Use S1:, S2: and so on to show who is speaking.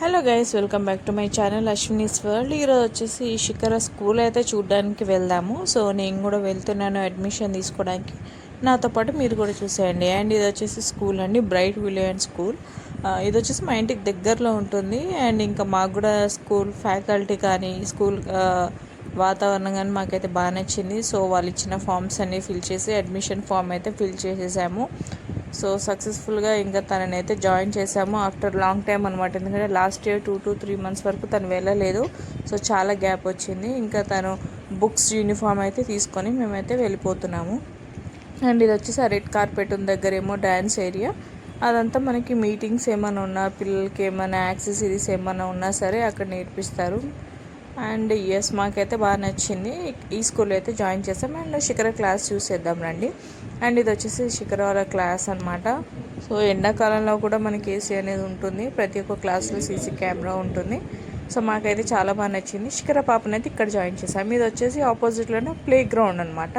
S1: Hello guys, welcome back to my channel Ashwini's world. ఈరోజు వచ్చేసి శిఖర స్కూల్ అయితే చూడడానికి వెళ్దాము. సో నేను కూడా వెళ్తున్నాను అడ్మిషన్ తీసుకోవడానికి. నాతో పాటు మీరు కూడా చూసేయండి. అండ్ ఇది వచ్చేసి స్కూల్ అండి, బ్రైట్ విలియన్ స్కూల్. ఇది వచ్చేసి మా ఇంటికి దగ్గరలో ఉంటుంది. అండ్ ఇంకా మాకు కూడా స్కూల్ ఫ్యాకల్టీ కానీ స్కూల్ వాతావరణం కానీ మాకైతే బాగా నచ్చింది. సో వాళ్ళు ఇచ్చిన ఫామ్స్ అన్నీ ఫిల్ చేసి అడ్మిషన్ ఫామ్ అయితే ఫిల్ చేసేసాము. సో సక్సెస్ఫుల్గా ఇంకా తననైతే జాయిన్ చేసాము ఆఫ్టర్ లాంగ్ టైం అనమాట. ఎందుకంటే లాస్ట్ ఇయర్ 2 to 3 months వరకు తను వెళ్ళలేదు. సో చాలా గ్యాప్ వచ్చింది. ఇంకా తను బుక్స్ యూనిఫామ్ అయితే తీసుకొని మేమైతే వెళ్ళిపోతున్నాము. అండ్ ఇది వచ్చేసి ఆ రెడ్ కార్పెట్ ఉన్న దగ్గర ఏమో డ్యాన్స్ ఏరియా. అదంతా మనకి మీటింగ్స్ ఏమైనా ఉన్నా, పిల్లలకి ఏమైనా యాక్సెసరీస్ ఏమైనా ఉన్నా సరే అక్కడ నేర్పిస్తారు. అండ్ ఎస్, మాకైతే బాగా నచ్చింది. ఈ స్కూల్ అయితే జాయిన్ చేసాం. అండ్ శిఖర క్లాస్ చూసేద్దాం రండి. అండ్ ఇది వచ్చేసి శిఖర వాళ్ళ క్లాస్ అనమాట. సో ఎండాకాలంలో కూడా మనకి ఏసీ అనేది ఉంటుంది. ప్రతి ఒక్క క్లాస్లో సీసీ కెమెరా ఉంటుంది. సో మాకైతే చాలా బాగా నచ్చింది. శిఖర పాపనైతే ఇక్కడ జాయిన్ చేసాం. ఇది వచ్చేసి ఆపోజిట్లోనే ప్లే గ్రౌండ్ అనమాట.